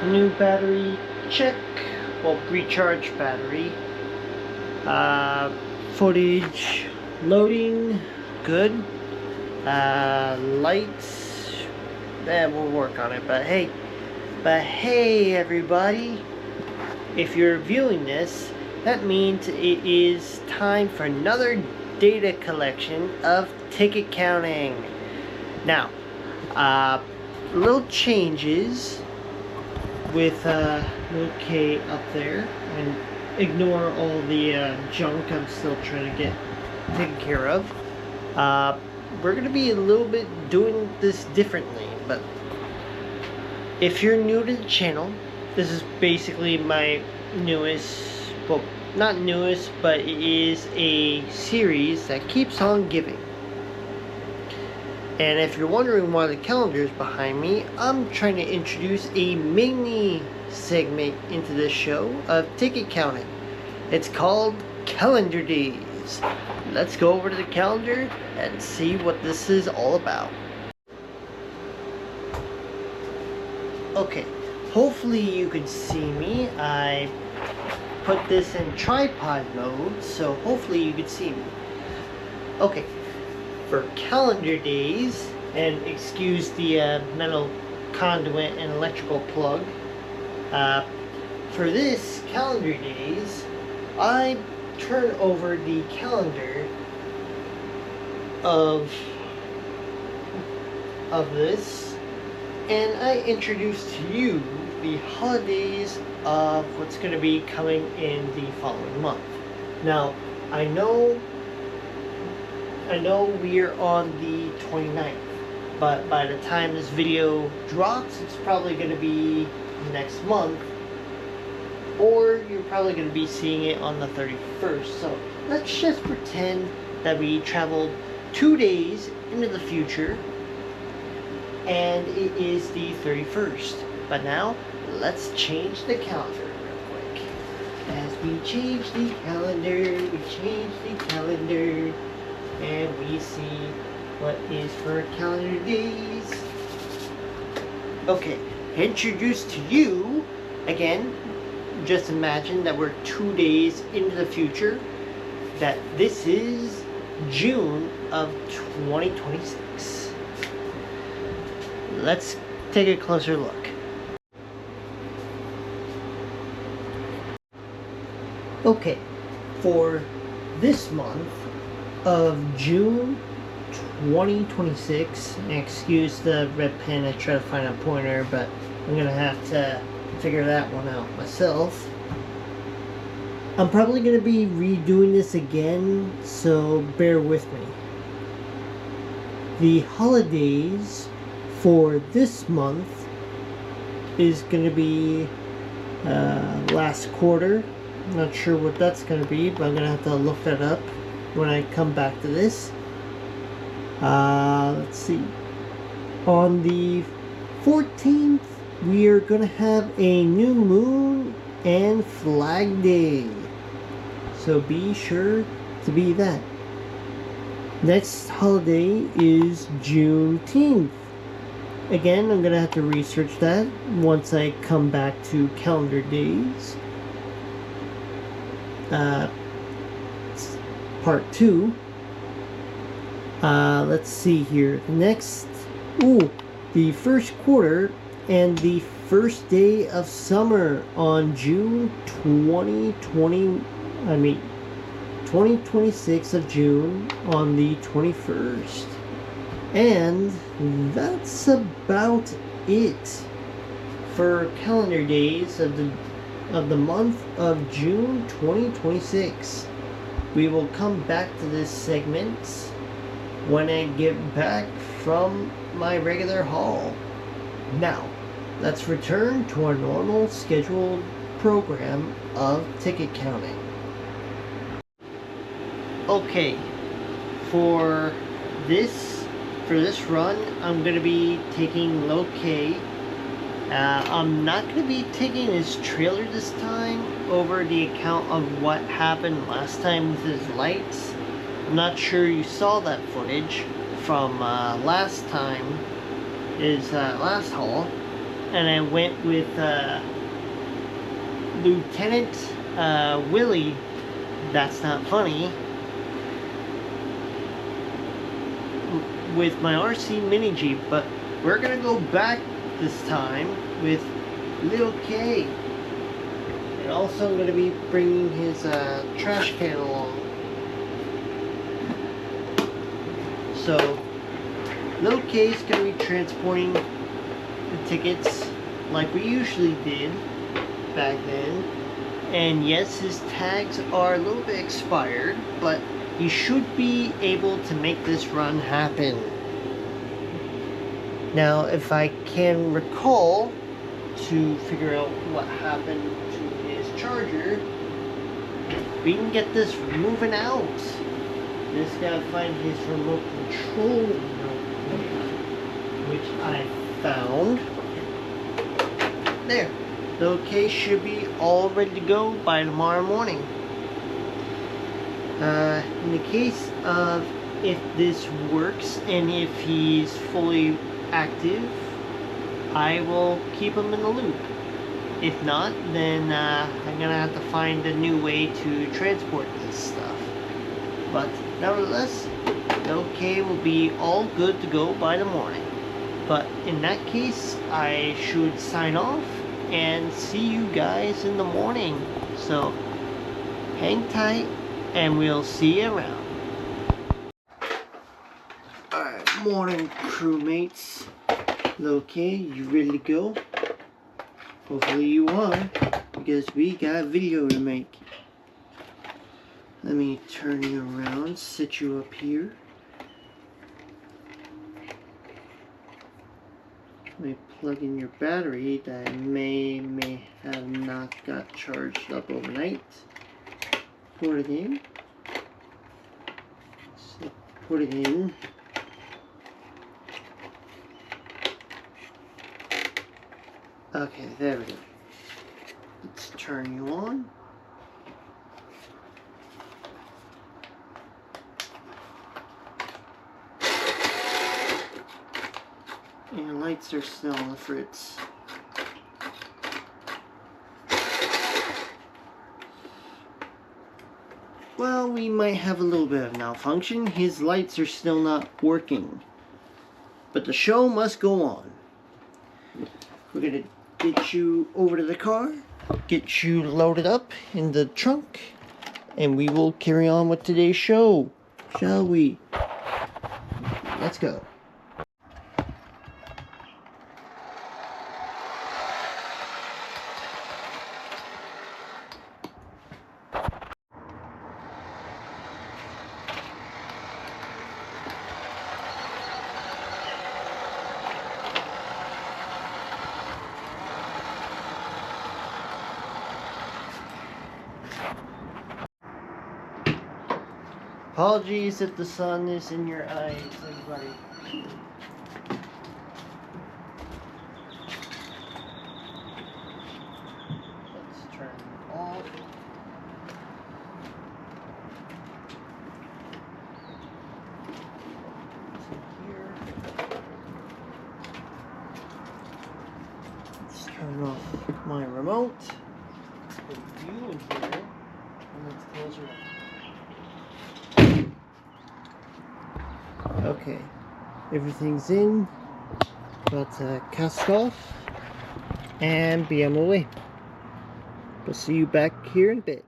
New battery, check. Well, recharge battery. Footage loading, good. Lights, we'll work on it. But hey, everybody! If you're viewing this, that means it is time for another data collection of ticket counting. Now, little changes with little K up there, and ignore all the junk I'm still trying to get taken care of. We're going to be a little bit doing this differently, but if you're new to the channel, this is basically my newest, well, not newest, but it is a series that keeps on giving. And if you're wondering why the calendar is behind me, I'm trying to introduce a mini segment into this show of ticket counting. It's called Calendar Days. Let's go over to the calendar and see what this is all about. Okay, hopefully you can see me. I put this in tripod mode, so hopefully you can see me. Okay, for calendar days, and excuse the metal conduit and electrical plug, for this calendar days, I turn over the calendar of this, and I introduce to you the holidays of what's going to be coming in the following month. Now, I know we're on the 29th, but by the time this video drops, it's probably going to be next month, or you're probably going to be seeing it on the 31st. So let's just pretend that we traveled 2 days into the future, and it is the 31st. But now, let's change the calendar real quick. As we change the calendar, and we see what is for calendar days. Okay, introduced to you, again, just imagine that we're 2 days into the future, that this is June of 2026. Let's take a closer look. Okay, for this month of June 2026, excuse the red pen, I try to find a pointer, but I'm gonna have to figure that one out myself. I'm probably gonna be redoing this again, so bear with me. The holidays for this month is gonna be last quarter. I'm not sure what that's gonna be, but I'm gonna have to look that up when I come back to this. Let's see. On the 14th, we are gonna have a new moon and Flag Day, so be sure to be that. Next holiday is Juneteenth. Again, I'm gonna have to research that once I come back to calendar days. Part 2. Let's see here. Next, the first quarter and the first day of summer on June 2026 of June on the 21st. And that's about it for calendar days of the month of June 2026. We will come back to this segment when I get back from my regular haul. Now, let's return to our normal scheduled program of ticket counting. Okay, for this run, I'm going to be taking low K. I'm not going to be taking his trailer this time over the account of what happened last time with his lights. I'm not sure you saw that footage from last time, his last haul. and I went with Lieutenant Willie. That's not funny. With my RC Mini Jeep, but we're gonna go back this time with Lil K. And also I'm gonna be bringing his trash can along. So Lil K is gonna be transporting the tickets like we usually did back then. And yes, his tags are a little bit expired, but he should be able to make this run happen. Now, if I can recall to figure out what happened to his charger, we can get this moving out. Just gotta find his remote control, which I found. There. The case should be all ready to go by tomorrow morning. In the case of if this works and if he's fully active, I will keep him in the loop. If not, then I'm gonna have to find a new way to transport this stuff. But nevertheless, OK will be all good to go by the morning. But in that case, I should sign off and see you guys in the morning. So hang tight and we'll see you around. Alright, morning crewmates. Okay, you ready to go? Hopefully you are, because we got video to make. Let me turn you around, sit you up here. Let me plug in your battery that may have not got charged up overnight. Put it in. So put it in. Okay, there we go. Let's turn you on. And lights are still on the fritz. Well, we might have a little bit of malfunction. His lights are still not working. But the show must go on. We're gonna get you over to the car, get you loaded up in the trunk, and we will carry on with today's show, shall we? Let's go. Apologies if the sun is in your eyes, everybody. Let's turn it off. Here. Let's turn off my remote. Put you in here, and let's close her up. Okay, everything's in. About to cast off and be on my way. We'll see you back here in a bit.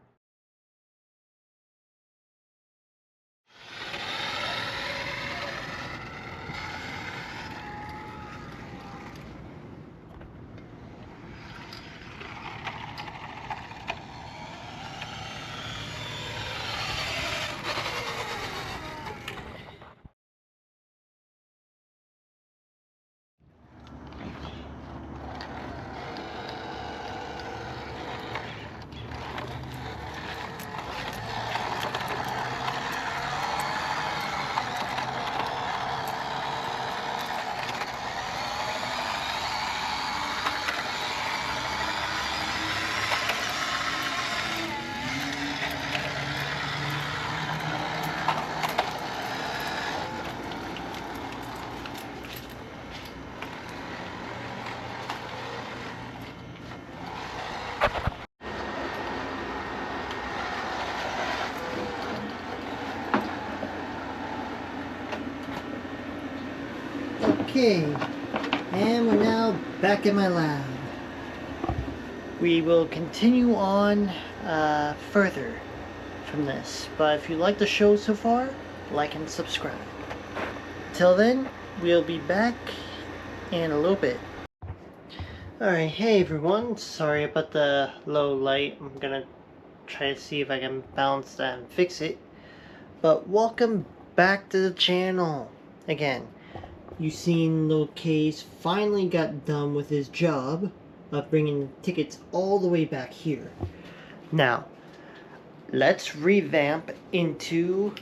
Okay, and we're now back in my lab. We will continue on further from this, but if you like the show so far, like and subscribe. Till then, we'll be back in a little bit. Alright, hey everyone, sorry about the low light. I'm gonna try to see if I can balance that and fix it. But welcome back to the channel again. You seen Lil K's finally got done with his job of bringing tickets all the way back here. Now, let's revamp into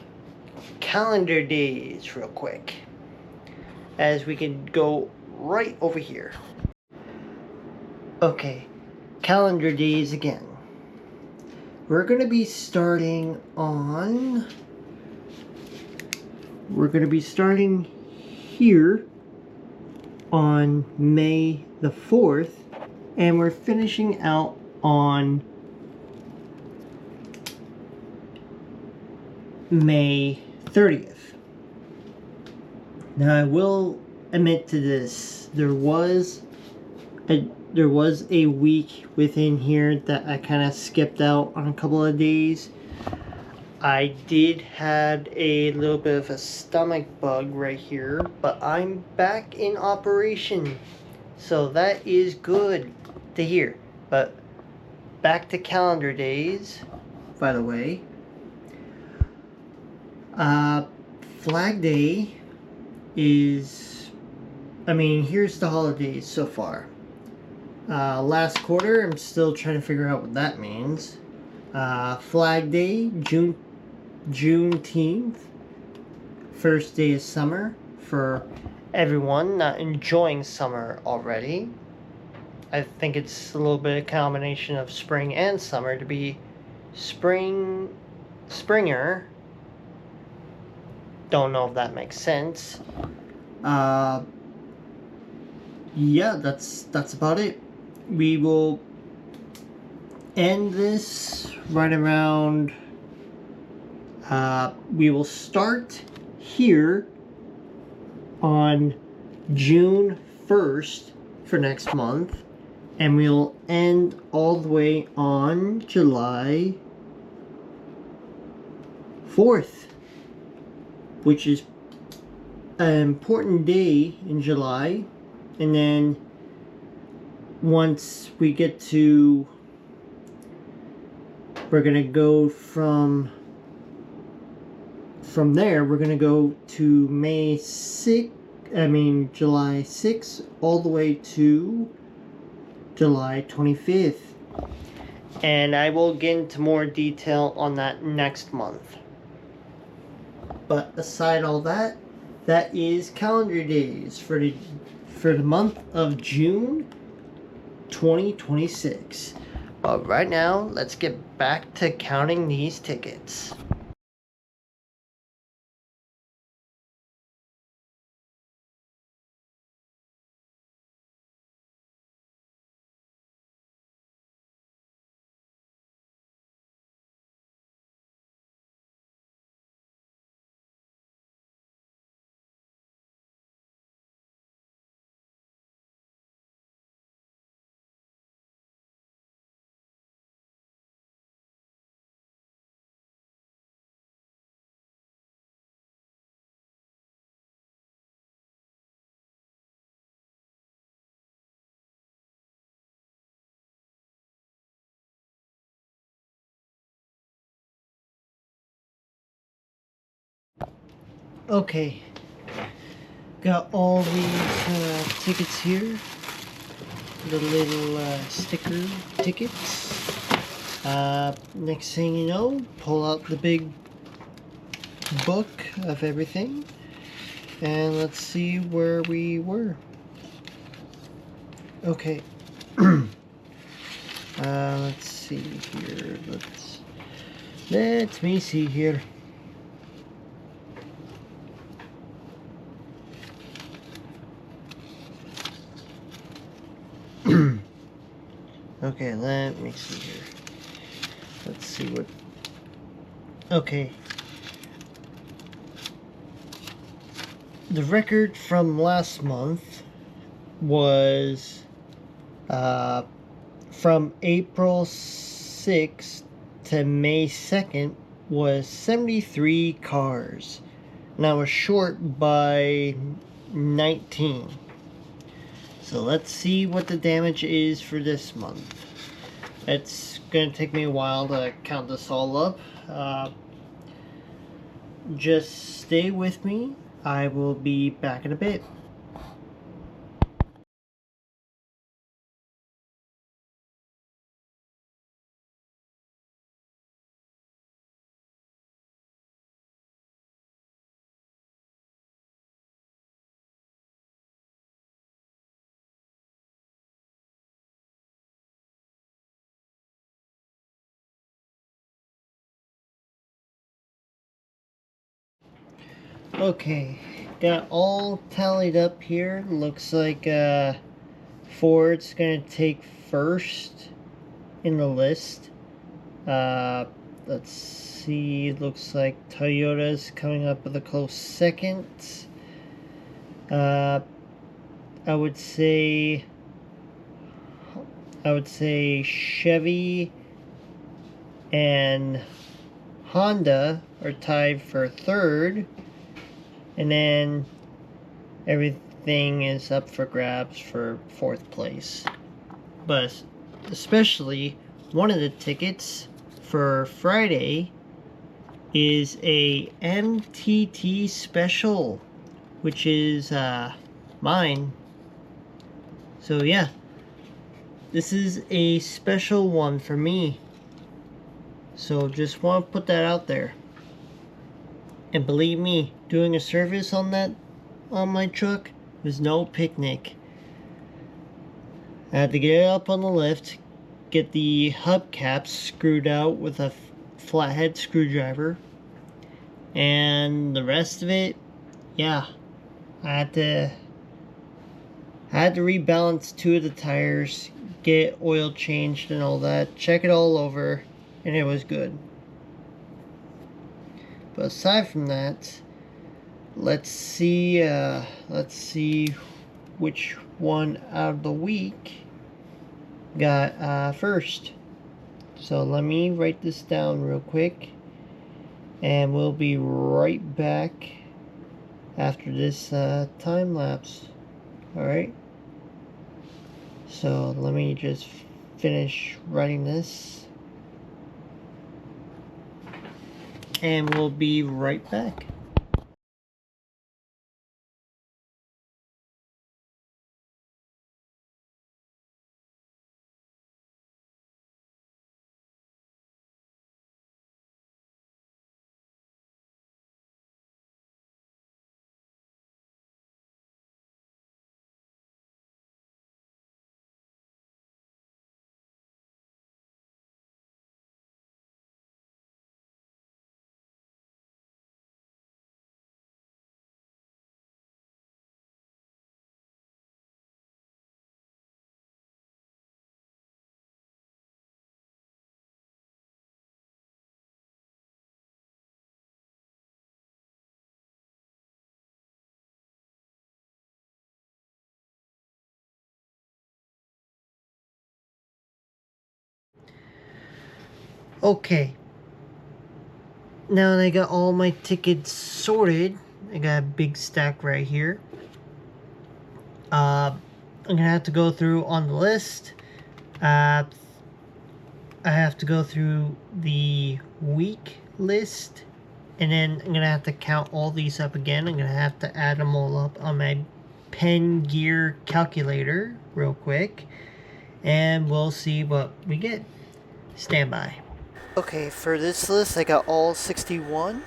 calendar days real quick, as we can go right over here. Okay, calendar days again. We're going to be starting here on May the 4th, and we're finishing out on May 30th. Now I will admit to this, there was a week within here that I kind of skipped out on a couple of days. I did have a little bit of a stomach bug right here, but I'm back in operation, so that is good to hear. But back to calendar days, by the way. Flag Day is, here's the holidays so far. Last quarter, I'm still trying to figure out what that means. Flag Day, Juneteenth, first day of summer for everyone not enjoying summer already. I think it's a little bit of combination of spring and summer to be springer. Don't know if that makes sense. Yeah, that's about it. We will end this right around, we will start here on June 1st for next month, and we'll end all the way on July 4th, which is an important day in July. And then once we get to, we're gonna go from there, we're gonna go to July 6th all the way to July 25th. And I will get into more detail on that next month. But aside all that, that is calendar days for the month of June 2026. But right now, let's get back to counting these tickets. Okay, got all these tickets here, the little sticker tickets. Next thing you know, pull out the big book of everything, and let's see where we were. Okay. Let's see here. Let me see here. Okay, let me see here. Let's see what... Okay. the record from last month was from April 6th to May 2nd was 73 cars. And I was short by 19. So let's see what the damage is for this month. It's going to take me a while to count this all up. Just stay with me. I will be back in a bit. Okay, got all tallied up here. Looks like Ford's gonna take first in the list. Let's see, looks like Toyota's coming up with a close second. I would say Chevy and Honda are tied for third, and then everything is up for grabs for fourth place. But especially one of the tickets for Friday is a MTT special, which is mine. So yeah, this is a special one for me. So just want to put that out there. And believe me, doing a service on my truck was no picnic. I had to get it up on the lift, get the hubcaps screwed out with a flathead screwdriver, and the rest of it, yeah, I had to rebalance 2 of the tires, get oil changed and all that, check it all over, and it was good. But aside from that, let's see which one out of the week got first. So let me write this down real quick, and we'll be right back after this time lapse. Alright, so let me just finish writing this, and we'll be right back. Okay, now that I got all my tickets sorted, I got a big stack right here. I'm gonna have to go through on the list. I have to go through the week list, and then I'm gonna have to count all these up again. I'm gonna have to add them all up on my pen gear calculator real quick, and we'll see what we get. Stand by. Okay, for this list, I got all 61.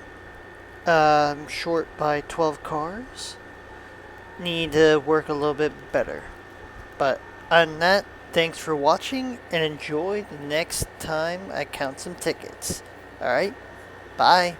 I'm short by 12 cars. Need to work a little bit better. But on that, thanks for watching, and enjoy the next time I count some tickets. Alright, bye.